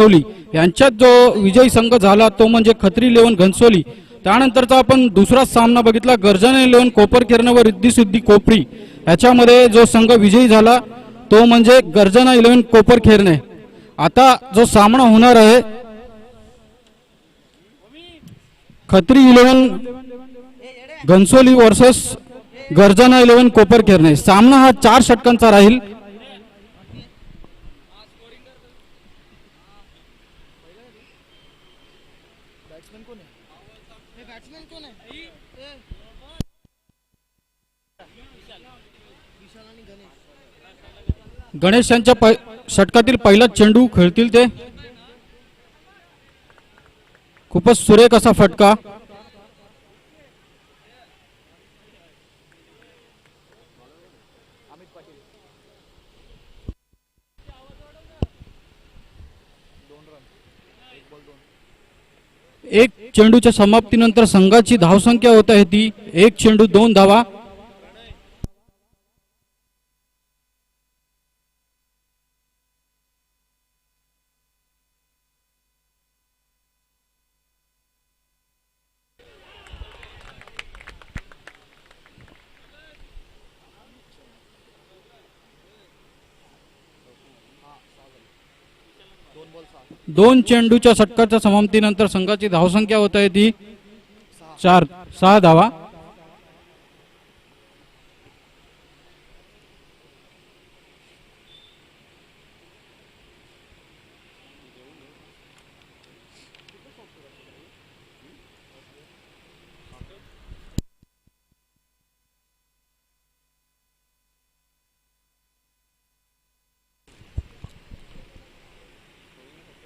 कठोली यांच्यात जो विजयी संघ झाला तो म्हणजे खत्री 11 घनसोली। त्यानंतरचा आपण दुसरा सामना बघितला गर्जना 11 कोपरखिरण व रिद्धी कोपरी याच्यामध्ये जो संघ विजयी झाला तो म्हणजे गर्जना 11 कोपरखिरणे। आता जो सामना होणार आहे खत्री 11 घनसोली वर्सेस गर्जना 11 कोपरखिरणे। सामना हा 4 षटकांचा राहील। गणेश यांच्या षटकातील पहिला चेंडू खेळतील ते। खूपच सुरेख असा फटका। एक चेंडूच्या समाप्तीनंतर संघाची धावसंख्या होत आहे ती 1 चेंडू 2 धावा। दोन चेंडूच्या षटकाच्या समाप्तीनंतर संघाची धावसंख्या होत आहे ती 6 धावा।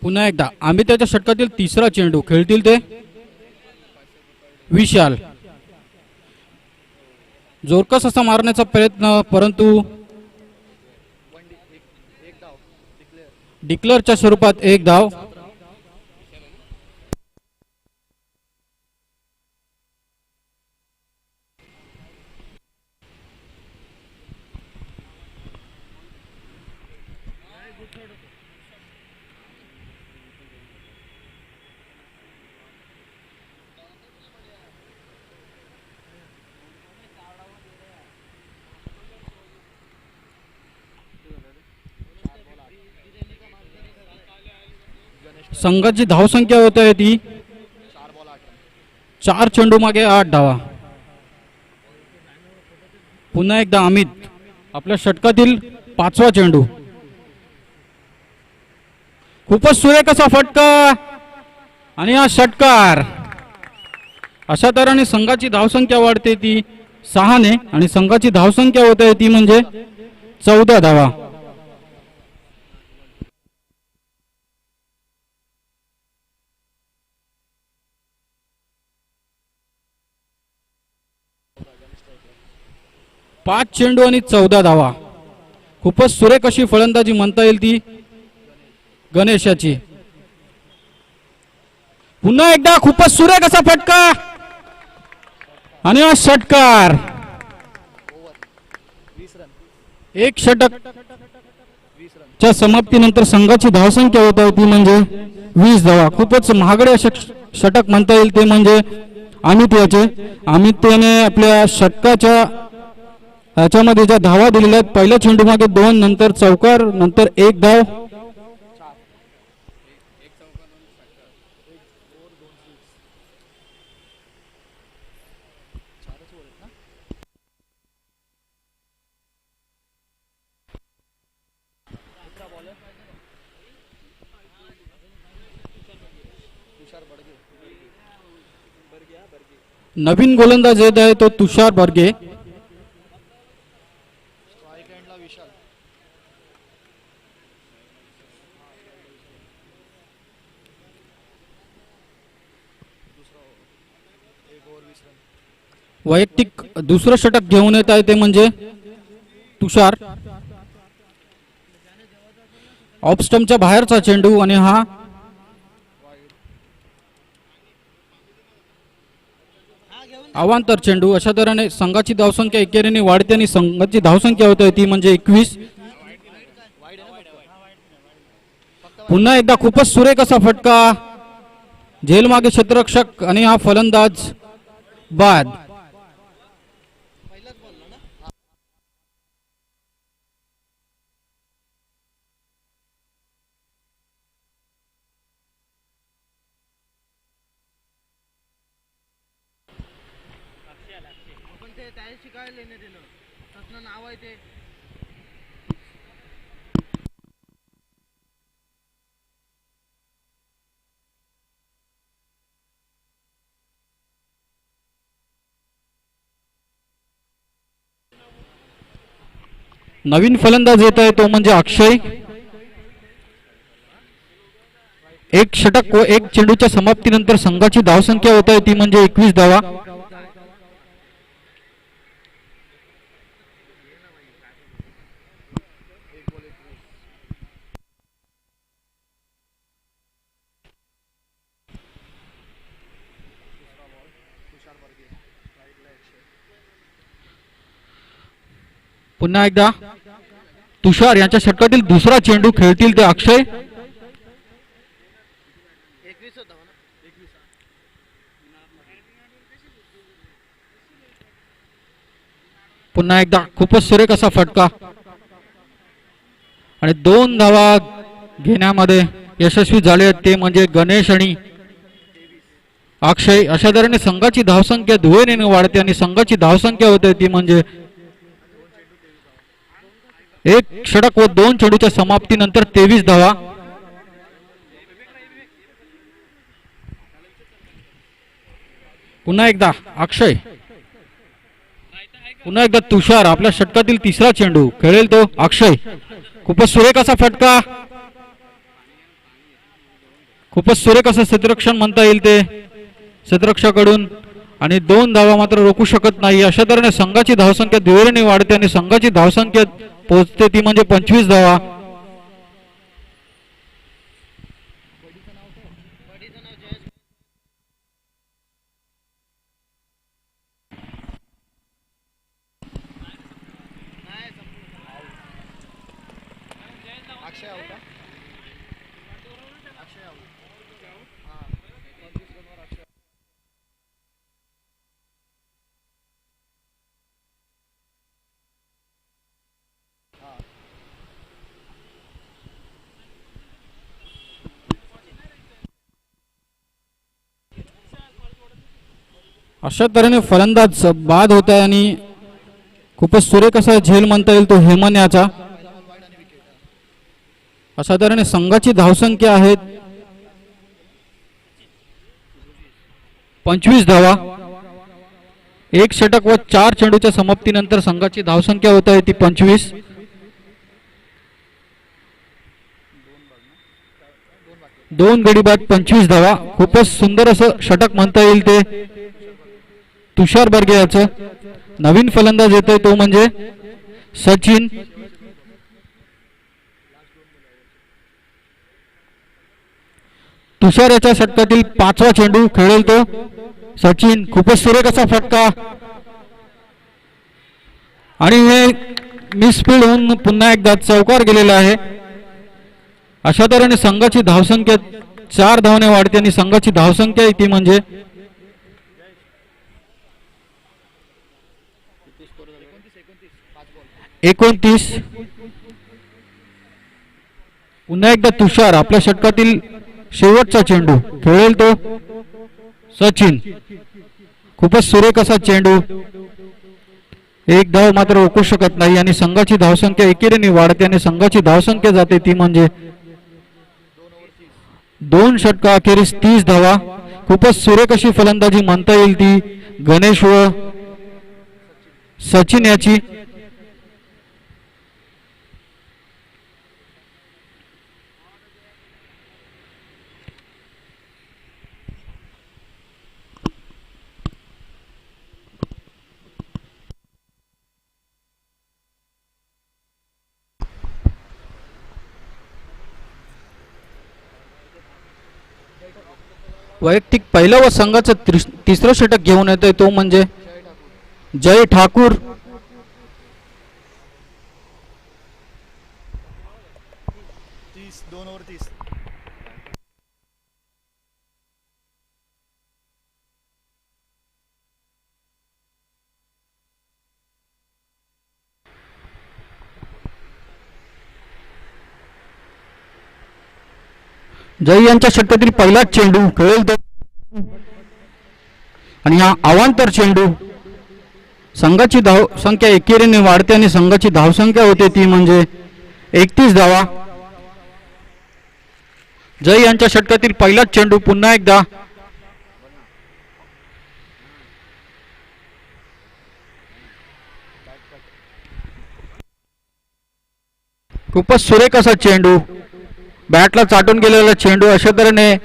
पुन्हा एकदा अमिताच्या षटकातील तिसरा चेंडू खेळतील ते विशाल। जोरकस असा मारण्याचा प्रयत्न परंतु डिक्लेअरच्या स्वरूपात 1 धाव। संघाची धावसंख्या होत आहे ती 4 चेंडू मागे 8 धावा। पुन्हा एकदा अमित आपल्या षटकातील 5वा चेंडू। खूपच सुरेख असा फटका आणि हा षटकार। अशा तऱ्हेने संघाची धावसंख्या वाढते ती 6 ने आणि संघाची धावसंख्या होत आहे ती म्हणजे 14 धावा। पाच चेंडू आणि 14 धावा। खूपच सुरेख अशी फलंदाजी म्हणता येईल ती गणेशाची। पुन्हा एकदा खूपच सुरेख असा फटका आणि हा षटकार। एक षटक च्या समाप्तीनंतर संघाची धावसंख्या होत आहे ती म्हणजे 20 धावा। खूपच महागडे षटक म्हणता येईल ते म्हणजे अमित याचे। अमित याने आपल्या षटकाच्या याच्यामध्ये ज्या धावा दिलेल्या आहेत पहिल्या चेंडू मागे 2 नंतर चौकार नंतर 1 धाव। नवीन गोलंदाज येत आहे तो तुषार बर्गे। वैयक्तिक दुसरं षटक घेऊन येत आहे ते म्हणजे तुषार। ऑफ स्टंपच्या बाहेरचा चेंडू आणि हा अवांतर चेंडू। अशा तऱ्हेने संघाची धावसंख्या एकेरीने वाढते आणि संघाची धावसंख्या होते ती म्हणजे 21। पुन्हा एकदा खूपच सुरेख असा फटका, झेल मागे क्षेत्ररक्षक आणि हा फलंदाज बाद. नवीन फलंदाज येत आहे तो म्हणजे अक्षय. एक षटक व एक चेंडूच्या समाप्तीनंतर संघाची धावसंख्या होत आहे ती म्हणजे 21 धावा. पुन्हा एकदा तुषार यांच्या षटकातील दुसरा चेंडू खेळतील ते अक्षय. पुन्हा एकदा खूपच सुरेख असा फटका आणि 2 धावा घेण्यामध्ये यशस्वी झाले ते म्हणजे गणेश आणि अक्षय. अशा तऱ्हेने संघाची धावसंख्या दुहेरीने वाढते आणि संघाची धावसंख्या होते ती म्हणजे एक षटक व 2 चेंडूच्या समाप्तीनंतर 23 धावा. पुन्हा एकदा अक्षय, पुन्हा एकदा तुषार. आपल्या षटकातील तिसरा चेंडू खेळेल तो अक्षय. खूपच सुरेख असा फटका, खूपच सुरेख असं क्षेत्ररक्षण म्हणता येईल ते क्षेत्ररक्षकाकडून आणि 2 धावा मात्र रोखू शकत नाही. अशा तऱ्हेने संघाची धावसंख्या दुहेरीने वाढते आणि संघाची धावसंख्या पोहोचते ती म्हणजे 25 धावा. अशा तऱ्हेने फलंदाज बाद होत आहे आणि खूपच सुरेख असा झेल म्हणता येईल तो हेमन याचा. अशा तऱ्हेने संघाची धावसंख्या आहे 25 धावा. एक षटक व 4 चेंडूच्या समाप्तीनंतर संघाची धावसंख्या होत आहे ती 25. दोन गडी बाद 25 धावा. खूपच सुंदर असं षटक म्हणता येईल ते तुषार बर्गे याचं. नवीन फलंदाज येतोय तो म्हणजे सचिन. तुषार याच्या षटकातील 5वा चेंडू खेळेल तो सचिन. खूपच सुरेख असा फटका आणि हे मिसफील्ड होऊन पुन्हा एकदा चौकार गेलेला आहे. अशा तऱ्हेने संघाची धावसंख्या 4 धावाने वाढते आणि संघाची धावसंख्या ती म्हणजे 29. पुन्हा एकदा तुषार. आपल्या षटकातील शेवटचा चेंडू खेळेल तो सचिन. खूपच सुरेख असा चेंडू. एक धाव मात्र रोखू शकत नाही आणि संघाची धावसंख्या एकेरीने वाढते आणि संघाची धावसंख्या जाते ती म्हणजे 2 षटका अखेरीस 30 धावा. खूपच सुरेख अशी फलंदाजी म्हणता येईल ती गणेश व सचिन याची. वैयक्तिक पहिला व संघाचं तिसरं षटक घेऊन येतोय तो म्हणजे जय ठाकूर. दोन ओव्हर 30. जय यांच्या षटकातील पहिलाच चेंडू खेळेल तो आणि हा अवांतर चेंडू. संघाची धाव संख्या एकेरीने वाढते आणि संघाची धावसंख्या होते ती म्हणजे 31 धावा. जय यांच्या षटकातील पहिलाच चेंडू पुन्हा एकदा खूपच सुरेख असा चेंडू, बॅटला चाटून गेलेला चेंडू. अशा तऱ्हेने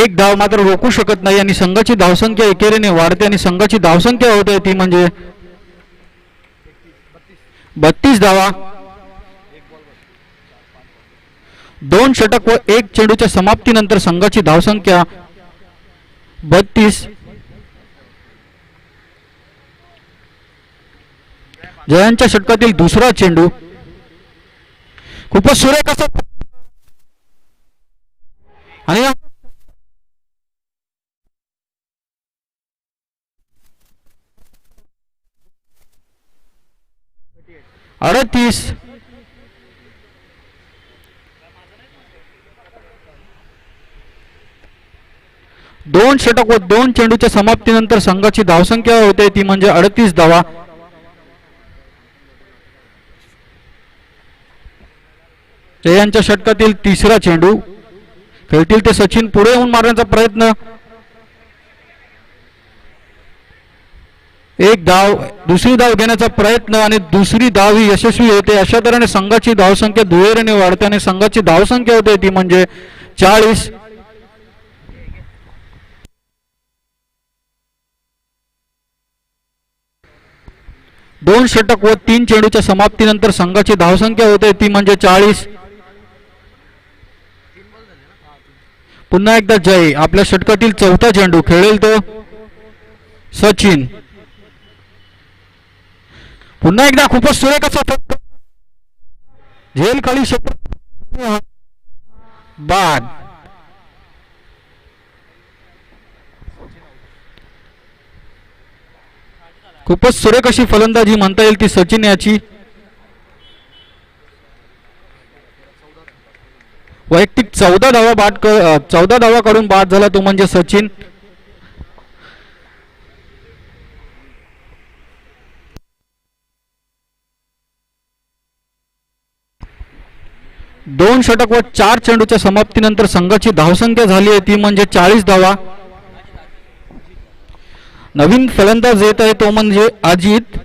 एक धाव मात्र रोखू शकत नाही आणि संघाची धावसंख्या एकेरीने वाढते आणि संघाची धावसंख्या होते ती म्हणजे 32 धावा. 2 षटक व 1 चेंडूच्या समाप्तीनंतर संघाची धावसंख्या 32. जयांच्या षटकातील दुसरा चेंडू खूपच सुरेख असा आणि 38. 2 षटक व 2 चेंडूच्या समाप्तीनंतर संघाची धावसंख्या होते ती म्हणजे 38 धावा. जयांच्या षटकातील तिसरा चेंडू खेळतील ते सचिन. पुढे येऊन मारण्याचा प्रयत्न, एक धाव, दुसरी धाव घेण्याचा प्रयत्न आणि दुसरी धाव ही यशस्वी होते. अशा तऱ्हेने संघाची धावसंख्या दुहेरीने वाढते आणि संघाची धावसंख्या होते ती म्हणजे 40. 2 षटक व 3 चेंडूच्या समाप्तीनंतर संघाची धावसंख्या होते ती म्हणजे 40. पुन्हा एकदा जय. आपल्या षटकातील चौथा चेंडू खेळेल तो सचिन. पुन्हा एकदा खूपच सुरेख असा झेल खाली बाद. खूपच सुरेख अशी फलंदाजी म्हणता येईल ती सचिन याची. वैयक्तिक 14 धावा काढून बाद झाला तो म्हणजे सचिन. दोन षटक व 4 चेंडूच्या समाप्तीनंतर संघाची धावसंख्या झाली आहे ती म्हणजे 40 धावा. नवीन फलंदाज येत आहे तो म्हणजे अजित.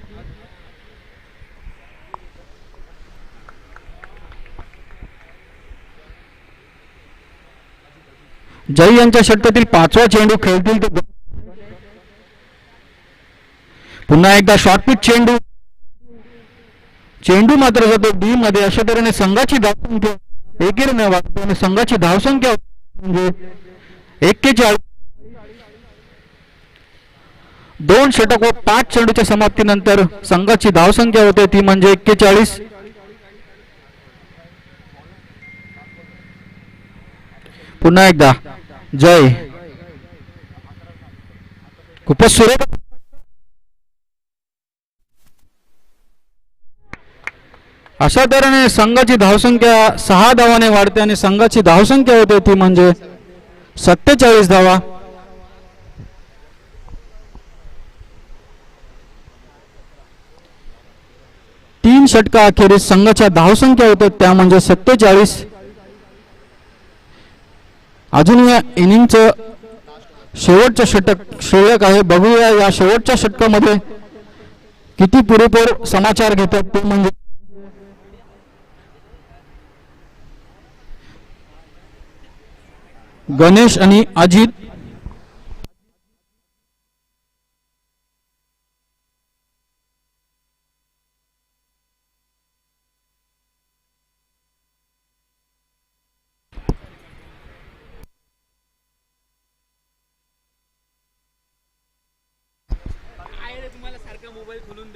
जय यांच्या षटकातील 5वा चेंडू खेळतील तो पुन्हा एकदा शॉर्टपिच चेंडू. चेंडू मात्र जातो डी मध्ये. अशा तऱ्हेने संघाची धावसंख्या एकेरीने वाढते आणि संघाची धावसंख्या म्हणजे 41. 2 षटक व 5 चेंडूच्या समाप्तीनंतर संघाची धावसंख्या होते ती म्हणजे 41. पुन्हा एकदा जय. खूपच सुरेख अशा तऱ्हेने संघाची धावसंख्या 6 धावाने वाढते आणि संघाची धावसंख्या होते ती म्हणजे 47 धावा. तीन षटका अखेरीस संघाच्या धावसंख्या होते त्या म्हणजे 47. अजून या इनिंगचं शेवटचं षटक शिल्लक आहे. बघूया या शेवटच्या षटकामध्ये किती पुरेपूर समाचार घेतात ते म्हणजे गणेश आणि अजित.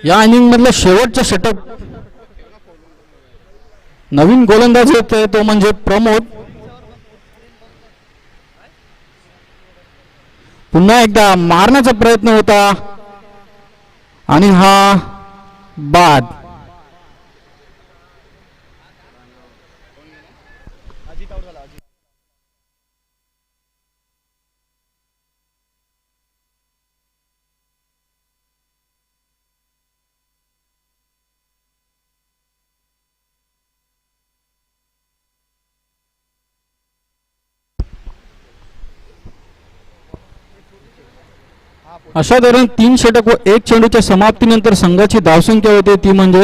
या इनिंग मधलं शेवटचं षटक नवीन गोलंदाज येत आहे तो म्हणजे प्रमोद. पुन्हा एकदा मारण्याचा प्रयत्न होता आणि हा बाद. अशा तऱ्हेने 3 षटक व 1 चेंडूच्या समाप्तीनंतर संघाची धावसंख्या होते ती म्हणजे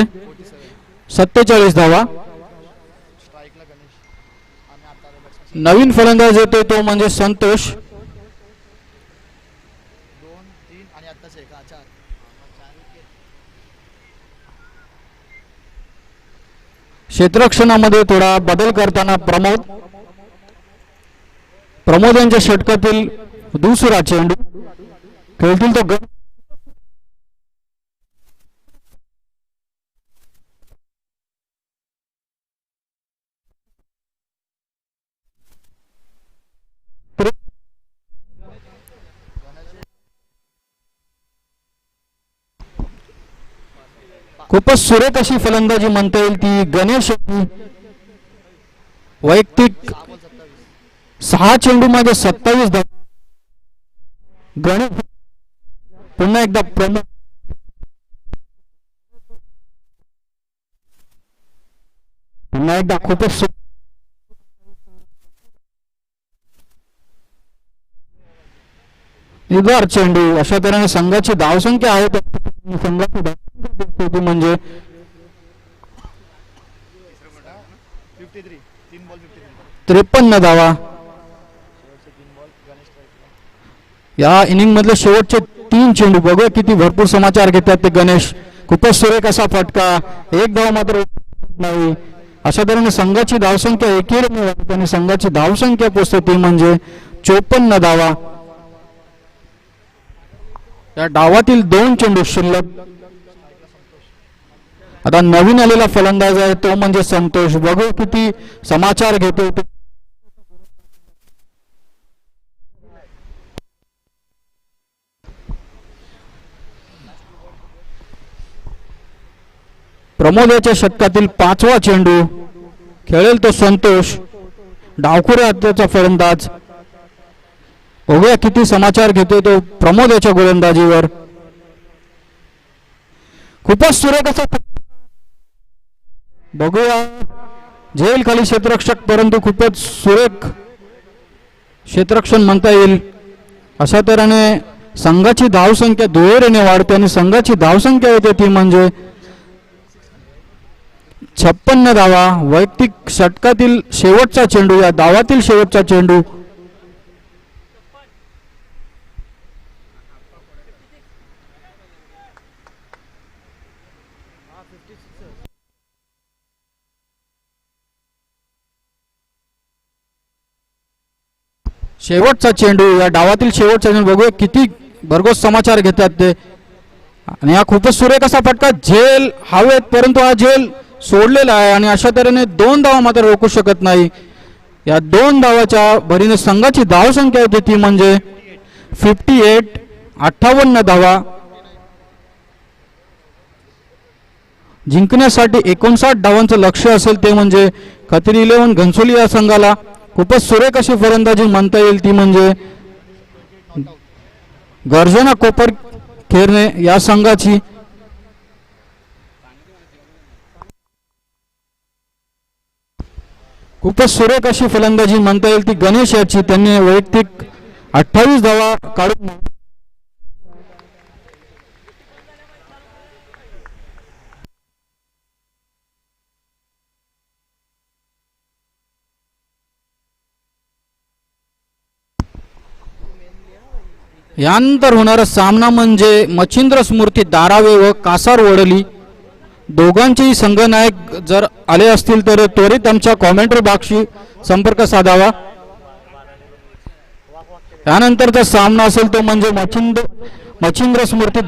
47 धावा. नवीन फलंदाज येतो तो म्हणजे संतोष. क्षेत्ररक्षणामध्ये थोडा बदल करताना प्रमोद यांच्या षटकातील दुसरा चेंडू खेळतील तो खूपच सुरेख अशी फलंदाजी म्हणता येईल ती गणेश. वैयक्तिक 6 चेंडू मध्ये 27 धावा. गणेश पुन्हा एकदा खूपच निर्धार चेंडू. अशा तऱ्हेने संघाची धावसंख्या आहे संघाची म्हणजे 53 धावा. या इनिंग मधले शेवटचे 3 चेंडू बघूया किती भरपूर समाचार घेतात ते गणेश. खूपच सुरेख असा फटका. 1 धाव मात्र नाही. अशा तऱ्हेने संघाची धावसंख्या एकेरी आणि संघाची धावसंख्या पोचते ती म्हणजे 54 धावा. या डावातील 2 चेंडू शिल्लक. आता नवीन आलेला फलंदाज आहे तो म्हणजे संतोष. बघू किती समाचार घेतो. प्रमोद याच्या षटकातील 5वा चेंडू खेळेल तो संतोष. डावखुऱ्या हाताचा फलंदाज. बघूया किती समाचार घेतोय तो प्रमोद याच्या गोलंदाजीवर. खूपच सुरेख असा बघूया. झेल खाली क्षेत्ररक्षक परंतु खूपच सुरेख क्षेत्ररक्षण म्हणता येईल. अशा तऱ्हेने संघाची धावसंख्या दुहेरीने वाढते आणि संघाची धावसंख्या येते ती म्हणजे 56 धावा. वैयक्तिक षटकातील शेवटचा चेंडू. या धावातील शेवटचा चेंडू शेवटचा चेंडू. या डावातील शेवटचा चेंडू. बघूया किती भरघोस समाचार घेतात ते. आणि हा खूपच सुरेख असा फटका. झेल हवेत परंतु हा झेल सोडलेला आहे आणि अशा तऱ्हेने 2 धावा मात्र रोखू शकत नाही. या 2 धावाच्या भरीने संघाची धावसंख्या होती ती म्हणजे 58 धावा. जिंकण्यासाठी 59 धावांचं लक्ष्य असेल ते म्हणजे खत्री 11 घनसोली या संघाला. खूपच सुरेख अशी फलंदाजी म्हणता येईल ती म्हणजे गर्जना कोपर खेरणे या संघाची. खूपच सुरेख अशी फलंदाजी म्हणता येईल ती गणेश याची. त्यांनी वैयक्तिक 28 धावा काढून यानंतर होणारा सामना म्हणजे मच्छिंद्र स्मृती दारावे व कासार वडली. दोघांचेही संघनायक जर आले असतील तर त्वरित आमच्या कॉमेंट्री बॉक्सशी संपर्क साधावा. यानंतरचा सामना असेल तो म्हणजे मच्छिंद्र स्मृती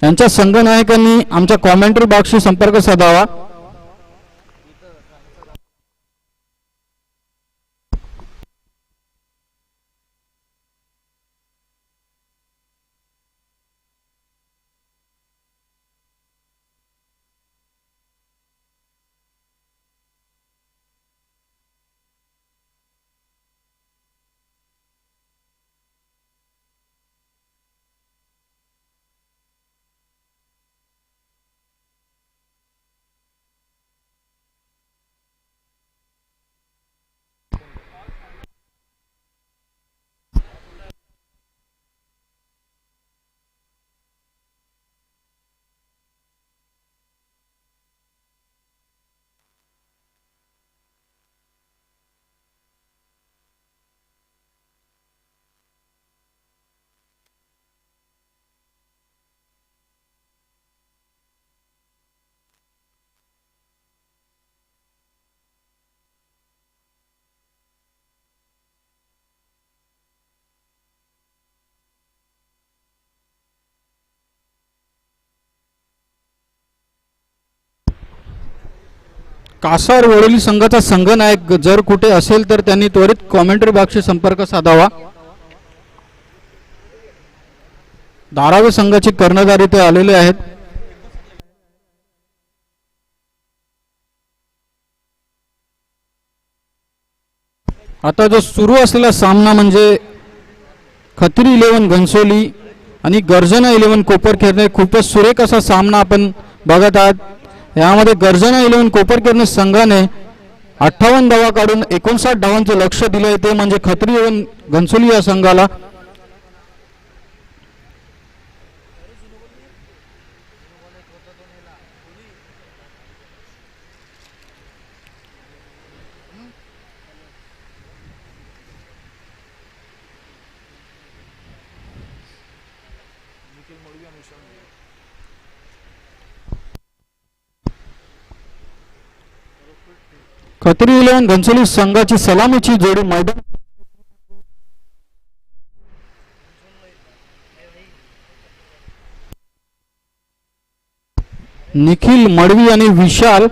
यांच्या संघनायकांनी आमच्या कॉमेंट्री बॉक्सशी संपर्क साधावा. कासार वडोली संघाचा संघनायक जर कुठे असेल तर त्यांनी त्वरित कॉमेंटरी बॉक्सशी संपर्क साधावा. धारावी संघाचे कर्णधार इथे आलेले आहेत. आता जो सुरू असलेला सामना म्हणजे खत्री 11 घनसोली आणि गर्जना 11 कोपरखेरणे. खूपच सुरेख असा सामना आपण बघत आहात. यामध्ये गर्जना 11 कोपरखेरणे संघाने 58 धावा काढून 59 धावांचे लक्ष दिले. ते म्हणजे खत्री 11 घनसोली या संघाला. खत्री 11 घनसोली संघाची सलामीची जोडी मैदान निखिल मडवी आणि विशाल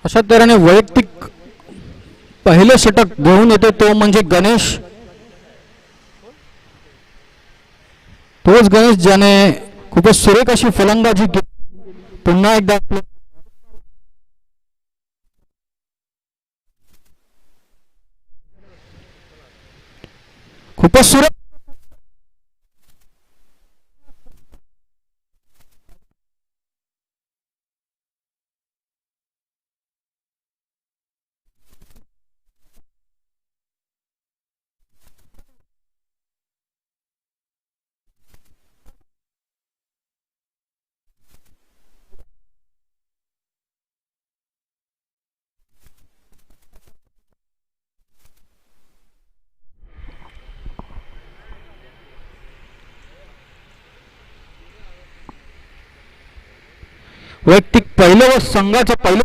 अशा तऱ्हेने वैयक्तिक पहिले षटक घेऊन येतो तो म्हणजे गणेश. तोच गणेश ज्याने खूपच सुरेख अशी फलंदाजी केली. पुन्हा एकदा खूपच सुरेख वैयक्तिक पहिलं व संघाचं पहिलं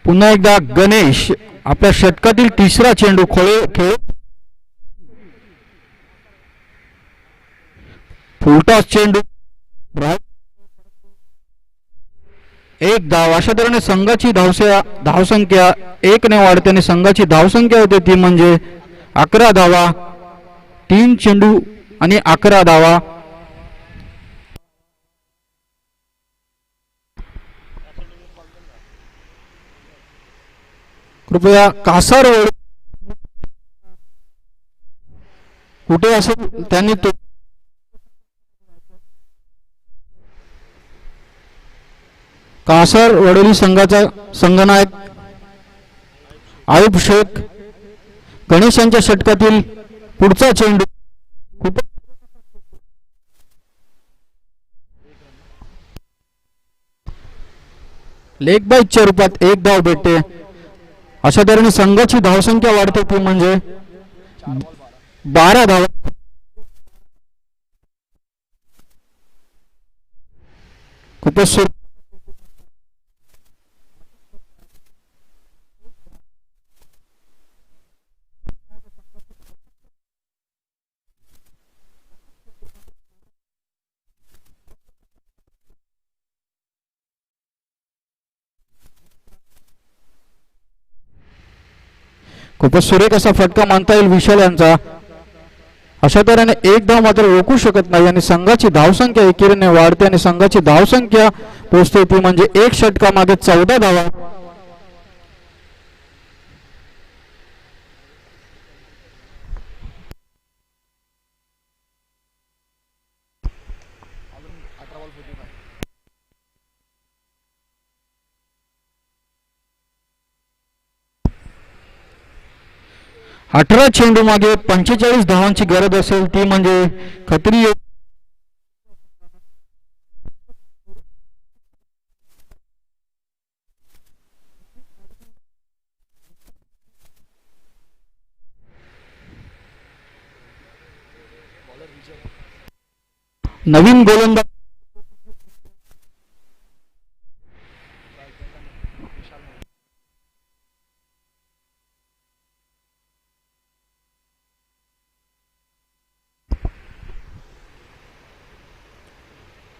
पुन्हा एकदा गणेश आपल्या षटकातील तिसरा चेंडू खेळ फुलटॉस चेंडू एक धाव. अशा तऱ्हेने संघाची धावसंख्या 1 ने वाढते आणि संघाची धावसंख्या होते ती म्हणजे 11 धावा. 3 चेंडू आणि 11 धावा. कृपया कासार कुठे असेल त्यांनी तो कासार वडोली संघाचा संघनायक आयुब शेख गणेश यांच्या षटकातील पुढचा चेंडू खूप लेग बाईकच्या रूपात 1 धाव भेटते. अशा तऱ्हेने संघाची धावसंख्या वाढते ती म्हणजे 12 धावा. खूपच खूपच सुरेख असा फटका मानता येईल विशाल यांचा. अशा तऱ्हेने एक धाव मात्र रोखू शकत नाही आणि संघाची धावसंख्या एकेरीने वाढते आणि संघाची धावसंख्या पोहोचते ती म्हणजे एक षटकामागे 14 धावा. अठरा चेंडू मागे 45 धावांची गरज असेल ती म्हणजे खत्री. नवीन गोलंदाज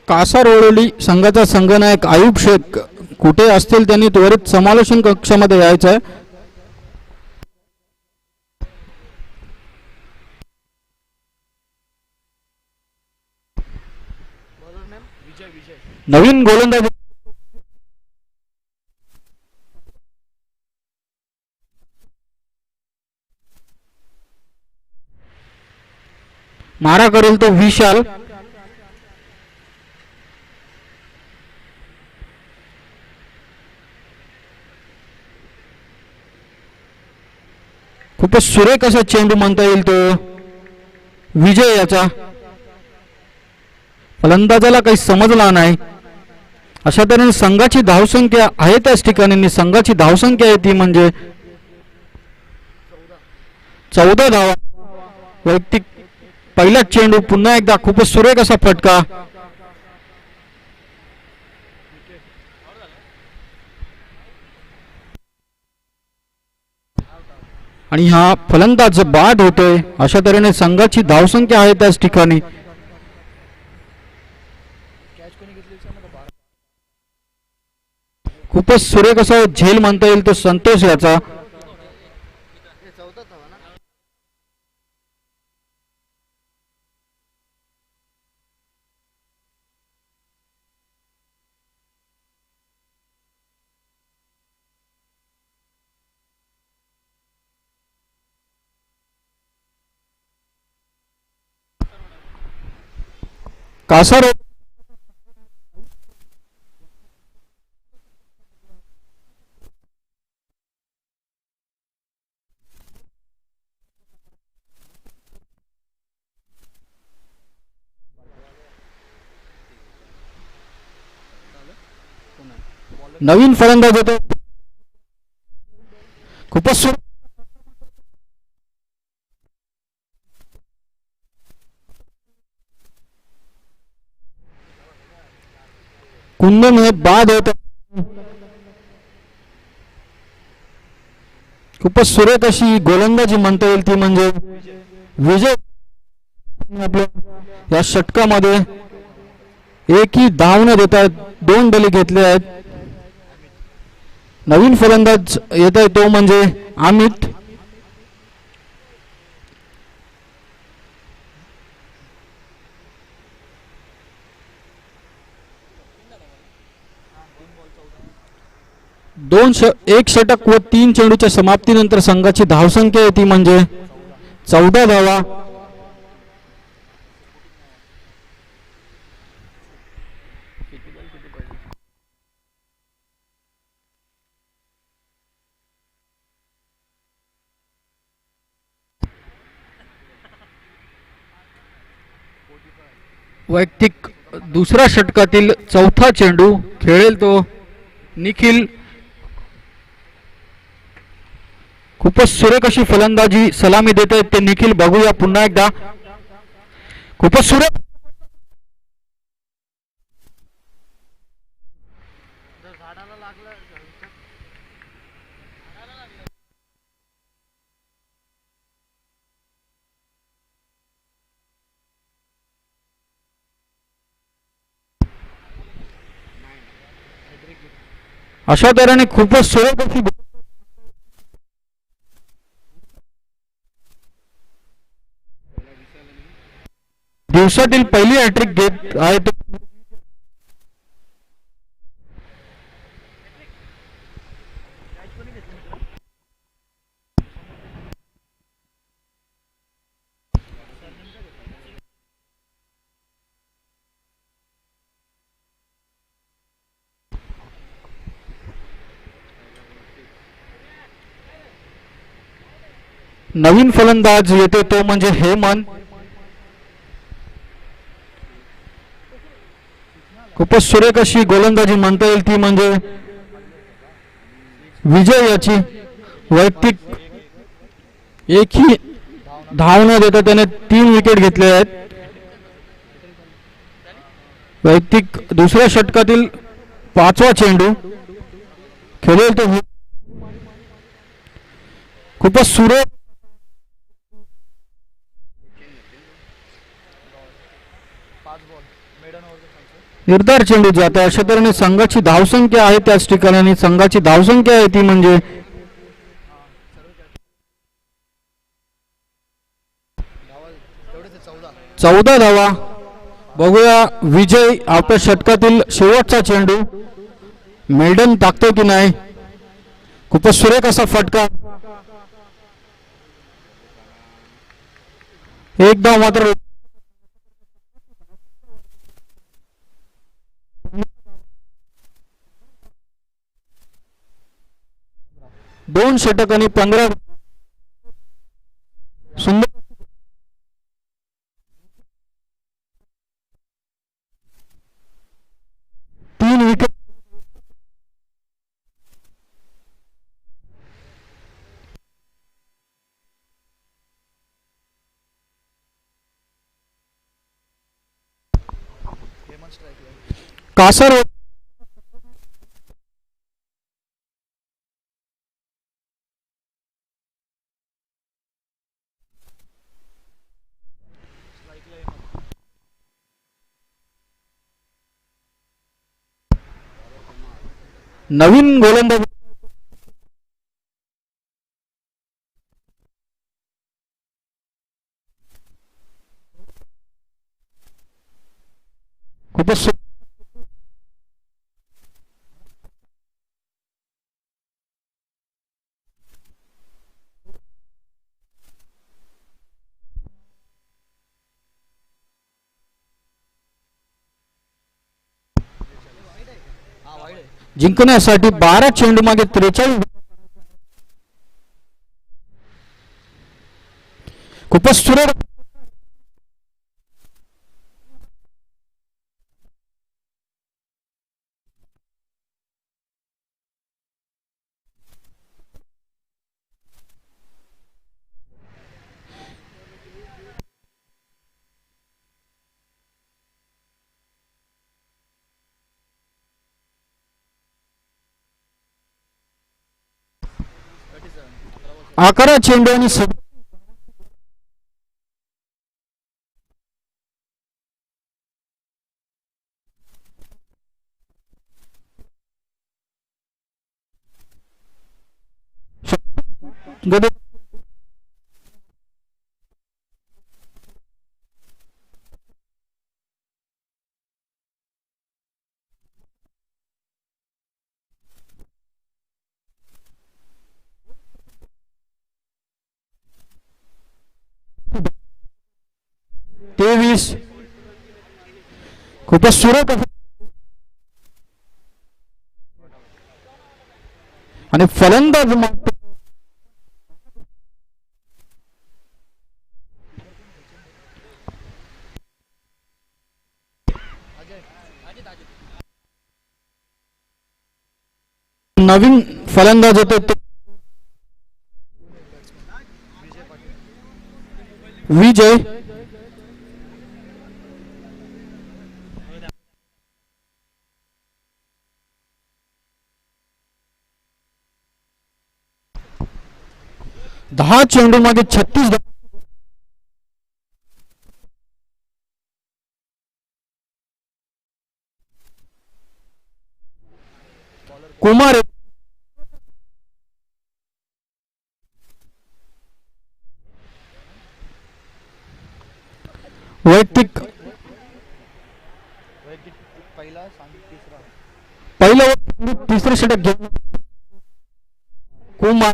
कासारवडोली संघाचा संघनायक आयुब शेख कुठे असतील त्यांनी त्वरित समालोचन कक्षामध्ये यायचं आहे. नवीन गोलंदाज मारा करेल तो विशाल. खूपच सुरेख असा चेंडू म्हणता येईल तो विजय याचा. फलंदाजाला काही समजला नाही. अशा तऱ्हेने संघाची धावसंख्या आहे त्याच ठिकाणी संघाची धावसंख्या आहे ती म्हणजे 14 धावा. वैयक्तिक पहिला चेंडू पुन्हा एकदा खूपच सुरेख असा फटका. आणि हा फलंदाज बाद होतोय. अशा तऱ्हेने संघाची धावसंख्या आहे त्याच ठिकाणी. खूपच सुरेख असा झेल म्हणता येईल तो संतोष याचा. कासार नवीन फलंदाज होतो. खूपच कुंदन हे बाद होत. खूपच सुरेख अशी गोलंदाजी म्हणता येईल ती म्हणजे विजय. आपल्या या षटकामध्ये एकही धाव न देत आहेत. 2 बली घेतले आहेत. नवीन फलंदाज येत आहे तो म्हणजे अमित. एक षटक व 3 चेंडूच्या समाप्तीनंतर संघाची धावसंख्या आहे ती म्हणजे 14 धावा. वैयक्तिक दुसऱ्या षटकातील चौथा चेंडू खेळेल तो निखिल. खूपच सुरेख अशी फलंदाजी सलामी देत आहेत ते निखिल. बघूया पुन्हा एकदा. खूपच सुरेख अशा तऱ्हेने खूपच सुरेख अशी दिवसातील पहिली हॅट्रिक घेत आहे तो नवीन फलंदाज येतो तो म्हणजे हेमंत. खूपच सुरेख अशी गोलंदाजी म्हणता येईल ती म्हणजे विजय याची वैयक्तिक एकही धाव न देता त्याने 3 विकेट घेतले आहेत. वैयक्तिक दुसऱ्या षटकातील 5वा चेंडू खेळेल तो खूपच सुरेख निर्धार चेंडू जातो. अशा तऱ्हेने संघाची धावसंख्या आहे त्याच ठिकाणी आणि संघाची धावसंख्या आहे ती म्हणजे 14 धावा. बघूया विजय आपल्या षटकातील शेवटचा चेंडू मेडन टाकतो की नाही. खूपच सुरेख असा फटका. एकदा मात्र 2 षटक आणि 15 सुंदर 3 विकेट. कासर नवीन गोलंदाज खूपच जिंकण्यासाठी 12 चेंडू मागे 43 खूपच सुरेख11 चेंडू आणि गड 23 खूपच सुरेख आणि फलंदाज नवीन फलंदाज होते तो विजय. दहा चेंडू मागे 36 कुमार वैयक्तिक पहिलं तिसरं षटक घेऊन कुमार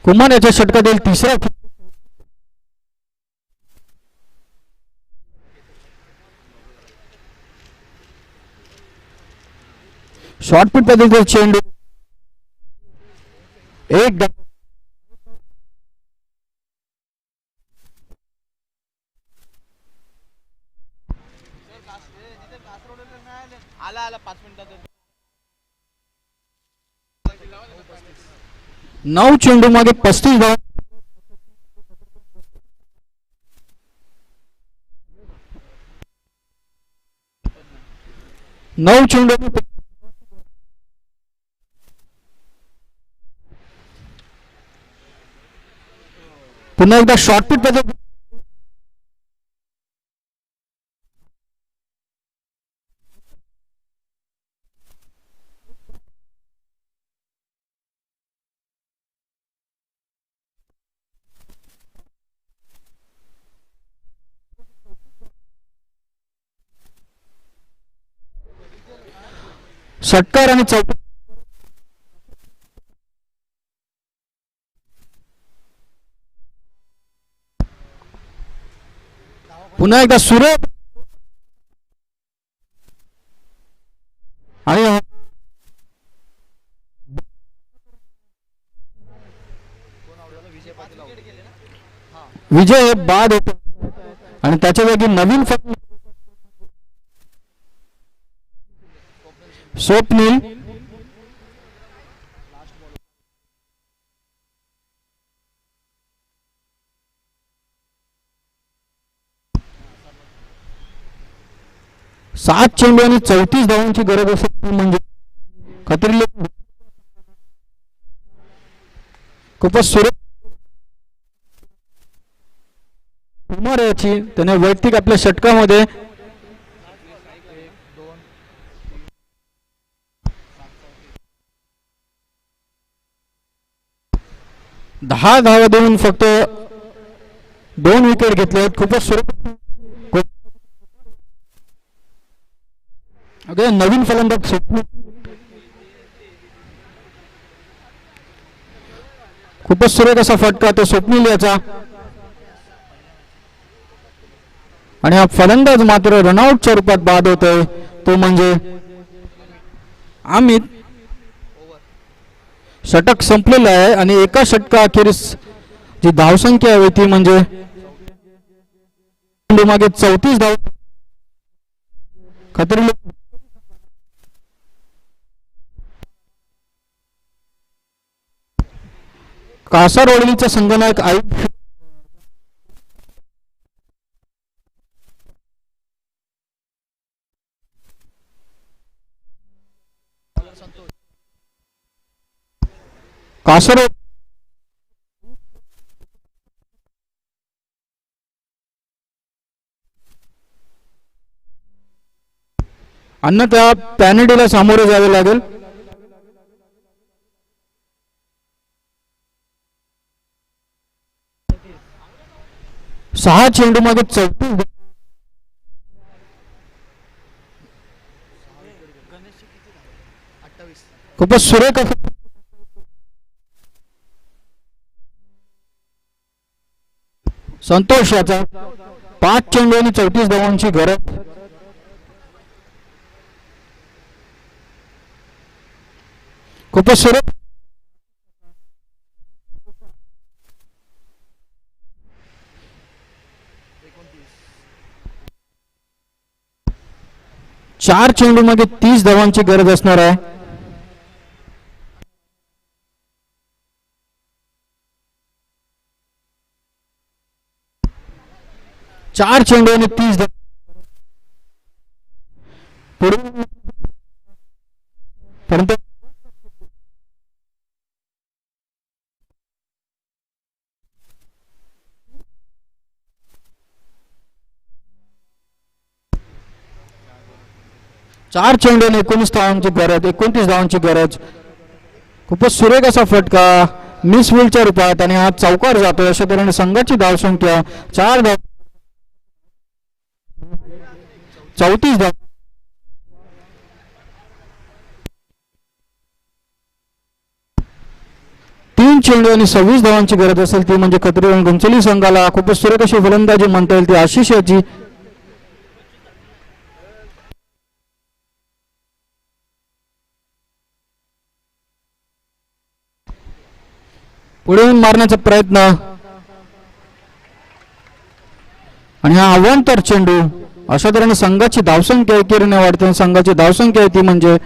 कुमार याच्या षटकातील तिसरा शॉर्टपुट पद्धतीचा चेंडू एक आला 5 मिनिटात 9 चेंडू मागे 35 धावा 9 चेंडू पुन्हा एकदा शॉर्टपुट पद्धत षटकार आणि चौकार पुन्हा एकदा सूर्य आणि विजय बाद होतो आणि त्याच्या जागी नवीन स्वप्नील सात चेंडू आणि 34 धावांची गरज असेल म्हणजे खतरीले खूपच सुरेख कुमार याची त्याने वैयक्तिक आपल्या षटकामध्ये 10 धावा देऊन फक्त 2 विकेट घेतले आहेत. खूपच सुरेख नवीन फलंदाज खूपच सुरेख असा फटका तो स्वप्नील याचा आणि हा फलंदाज मात्र रनआउटच्या रूपात बाद होतोय तो म्हणजे अमित. षटक संपलेलं आहे आणि एका षटका अखेरीस जी धावसंख्या आहे ती म्हणजे मागे 34 धाव खतरी कासारवाडीचा संघनायक आयुष कासार अन्यथा पॅनेडीला सामोरे जावे लागेल. सहा चेंडू मागे 34 खूपच सुरेख संतोष याचा 5 चेंडू आणि 34 धावांची गरज. खूपच सुरेख 4 चेंडू मध्ये 30 धावांची गरज असणार आहे. चार चेंडू आणि 30 धावा पुढे परंतु चार चेंडू आणि 29 धावांची गरज. खूपच सुरेख असा फटका मिस विलच्या रूपात आणि हा चौकार जातोय. अशा तऱ्हेने संघाची धावसंख्या 4 धाव 34 धाव. तीन चेंडू आणि 26 धावांची गरज असेल ती म्हणजे खत्री आणि घुमचली संघाला खूपच सुरेख अशी फलंदाजी म्हणता येईल ती आशिष याची. पुढे मारण्याचा प्रयत्न आणि हा अवांतर चेंडू. अशा तऱ्हेने संघाची धावसंख्या एकेरीने वाढते. संघाची धावसंख्या ती म्हणजे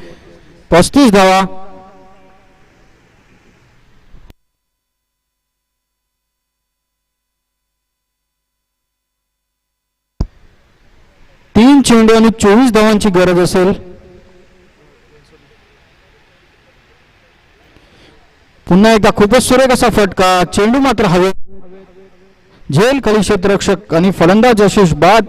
35 धावा. तीन चेंडू आणि 24 धावांची गरज असेल. पुन्हा एकदा खूपच सुरेख असा फटका. चेंडू मात्र हवे. झेल खाली क्षेत्ररक्षक आणि फलंदाज आशिष बाद.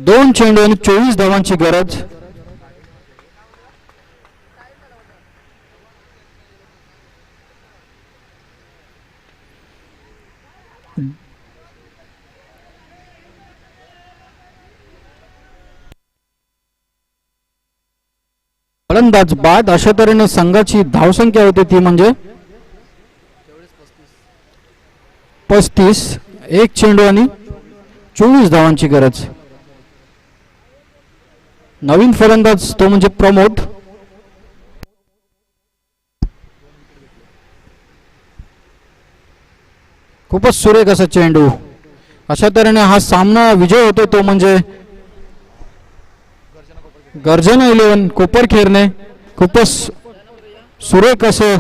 दोन चेंडू आणि 24 धावांची गरज. फलंदाज बाद. अशा तऱ्हेने संघाची धावसंख्या होते ती म्हणजे 35. एक चेंडू आणि 24 धावांची गरज. नवीन फलंदाज तो म्हणजे प्रमोद. खूपच सुरेख असा चेंडू. अशा तऱ्हेने हा सामना विजय होतो तो म्हणजे गर्जना 11 कोपरखेरणे. खूपच सुरेख असं